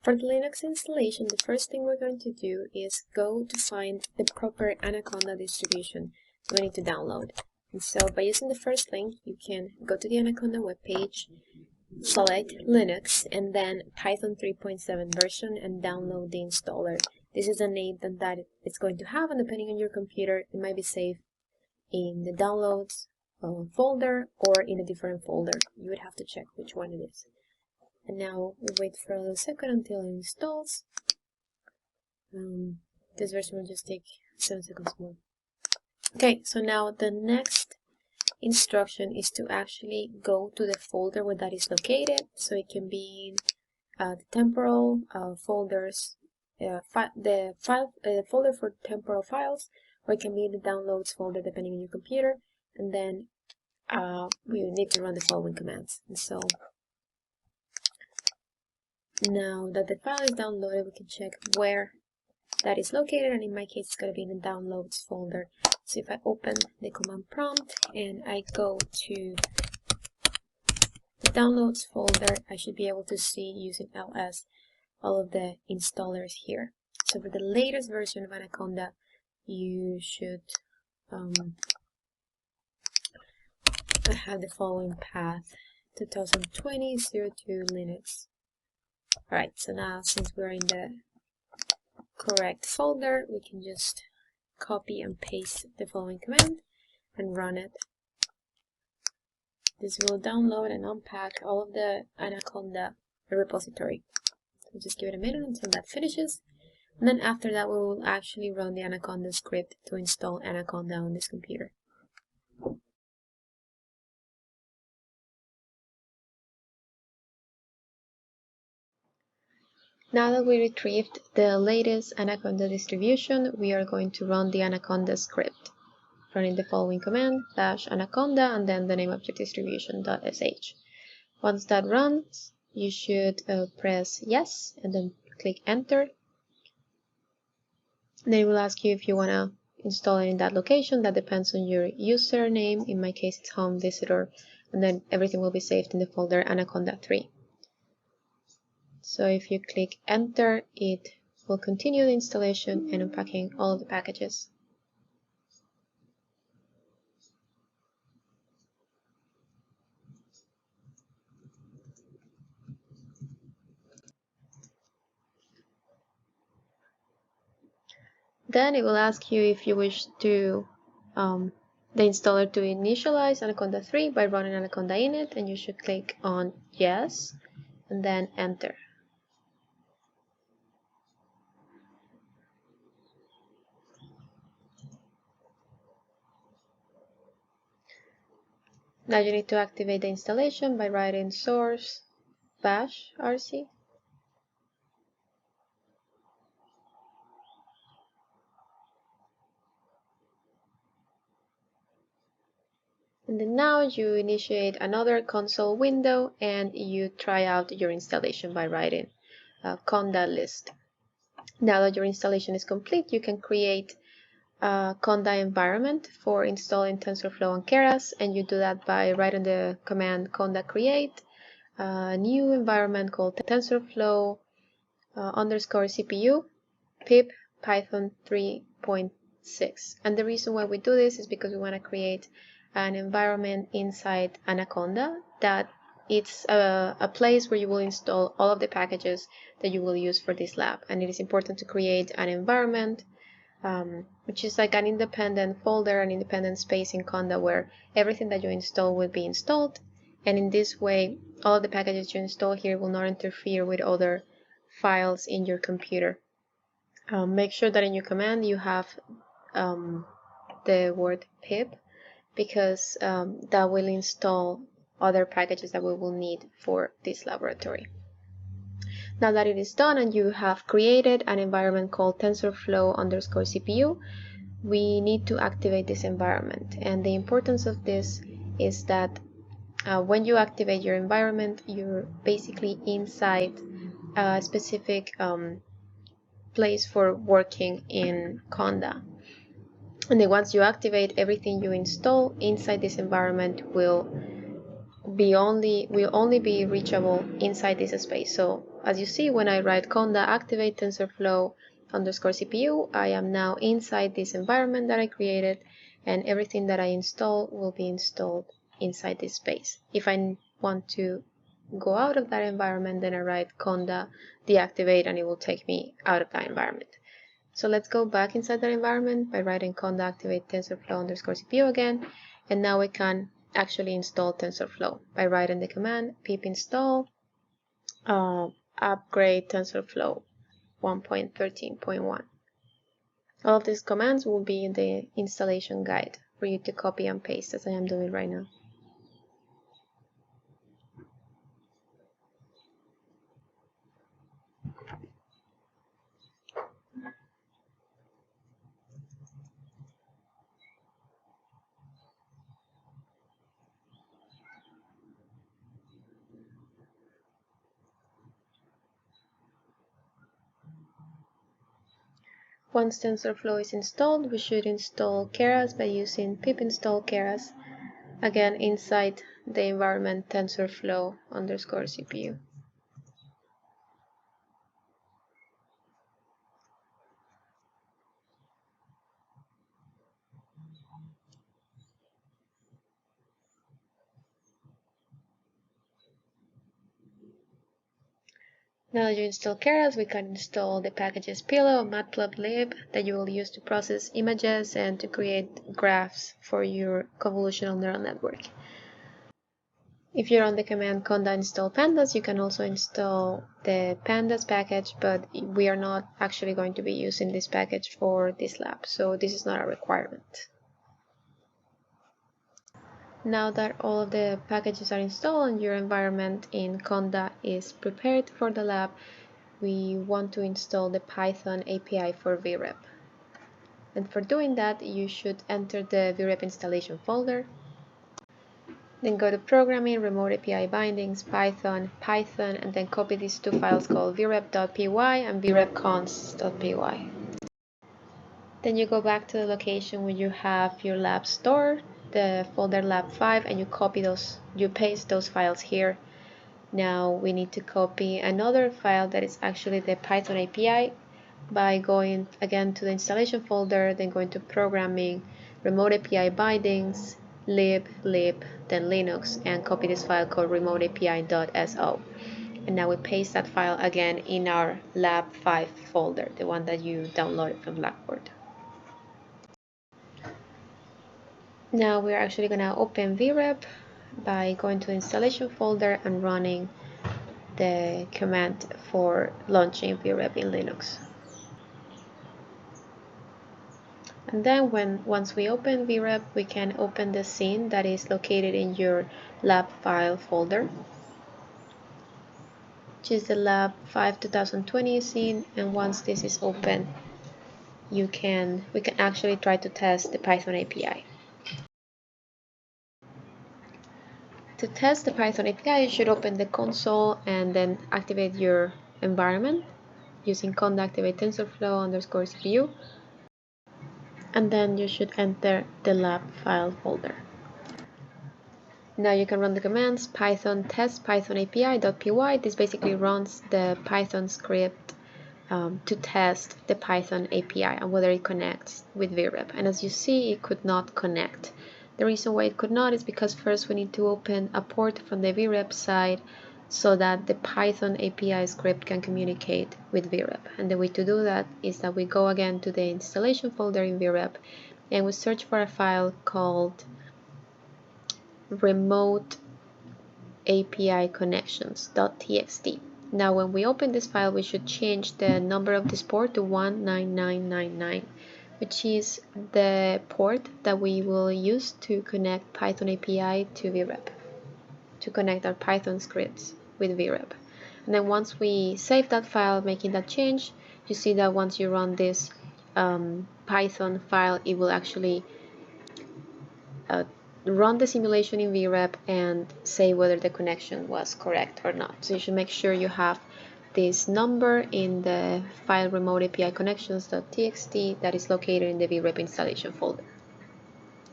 For the Linux installation, the first thing we're going to do is go to find the proper Anaconda distribution we need to download. And so by using the first link, you can go to the Anaconda webpage, select Linux, and then Python 3.7 version and download the installer. This is a name that it's going to have, and depending on your computer, it might be saved in the downloads folder or in a different folder. You would have to check which one it is. And now we wait for a little second until it installs. This version will just take 7 seconds more. Okay, so now the next instruction is to actually go to the folder where that is located. So it can be the temporal folders, the folder for temporal files, or it can be the downloads folder depending on your computer. And then we need to run the following commands. And so now that the file is downloaded, we can check where that is located, and in my case it's going to be in the downloads folder. So if I open the command prompt and I go to the downloads folder, I should be able to see using ls all of the installers here. So for the latest version of Anaconda, you should have the following path: 2020-02 Linux. Alright, so now since we're in the correct folder, we can just copy and paste the following command and run it. This will download and unpack all of the Anaconda repository. So just give it a minute until that finishes. And then after that, we will actually run the Anaconda script to install Anaconda on this computer. Now that we retrieved the latest Anaconda distribution, we are going to run the Anaconda script, running the following command, --anaconda, and then the name object distribution.sh. Once that runs, you should press yes, and then click enter. And then it will ask you if you want to install it in that location. That depends on your username. In my case, it's home visitor, and then everything will be saved in the folder Anaconda 3. So if you click enter, it will continue the installation and unpacking all of the packages. Then it will ask you if you wish to the installer to initialize Anaconda 3 by running Anaconda init, and you should click on yes and then enter. Now you need to activate the installation by writing source bash rc. And then now you initiate another console window and you try out your installation by writing Conda list. Now that your installation is complete, you can create a Conda environment for installing Tensorflow and Keras, and you do that by writing the command conda create a new environment called Tensorflow _CPU pip Python 3.6. And the reason why we do this is because we want to create an environment inside Anaconda that it's a place where you will install all of the packages that you will use for this lab. And it is important to create an environment which is like an independent folder, an independent space in Conda where everything that you install will be installed. And in this way, all of the packages you install here will not interfere with other files in your computer. Make sure that in your command you have the word pip, because that will install other packages that we will need for this laboratory. Now that it is done and you have created an environment called Tensorflow _CPU, we need to activate this environment. And the importance of this is that when you activate your environment, you're basically inside a specific place for working in Conda. And then once you activate, everything you install inside this environment will only be reachable inside this space. So as you see, when I write Conda activate Tensorflow underscore CPU, I am now inside this environment that I created, and everything that I install will be installed inside this space. If I want to go out of that environment, then I write Conda deactivate and it will take me out of that environment. So let's go back inside that environment by writing Conda activate Tensorflow underscore CPU again, and now we can actually install Tensorflow by writing the command pip install upgrade Tensorflow 1.13.1. All of these commands will be in the installation guide for you to copy and paste, as I am doing right now. Once Tensorflow is installed, we should install Keras by using pip install Keras, again inside the environment Tensorflow underscore CPU. Now that you install Keras, we can install the packages Pillow and Matplotlib that you will use to process images and to create graphs for your convolutional neural network. If you run the command conda install pandas, you can also install the pandas package, but we are not actually going to be using this package for this lab, so this is not a requirement. Now that all of the packages are installed and your environment in Conda is prepared for the lab, we want to install the Python API for VREP. And for doing that, you should enter the VREP installation folder. Then go to Programming, Remote API Bindings, Python, and then copy these two files called vrep.py and vrepconst.py. Then you go back to the location where you have your lab stored, the folder lab 5, and you paste those files here. Now we need to copy another file that is actually the Python API by going again to the installation folder, then going to Programming, Remote API Bindings, lib, then Linux, and copy this file called remoteapi.so. And now we paste that file again in our lab 5 folder, the one that you downloaded from Blackboard. Now we're actually going to open VREP by going to the installation folder and running the command for launching VREP in Linux. And then once we open VREP, we can open the scene that is located in your lab file folder, which is the lab 5 2020 scene. And once this is open, we can actually try to test the Python API. To test the Python API, you should open the console and then activate your environment using conda activate Tensorflow underscore CPU. And then you should enter the lab file folder. Now you can run the commands python test python api.py. This basically runs the Python script to test the Python API and whether it connects with VREP. And as you see, it could not connect. The reason why it could not is because first we need to open a port from the VREP side so that the Python API script can communicate with VREP. And the way to do that is that we go again to the installation folder in VREP and we search for a file called remote API connections.txt. Now when we open this file, we should change the number of this port to 19999, which is the port that we will use to connect Python API to VREP, to connect our Python scripts with VREP. And then once we save that file, making that change, you see that once you run this Python file, it will actually run the simulation in VREP and say whether the connection was correct or not. So you should make sure you have this number in the file remote API connections.txt that is located in the VREP installation folder.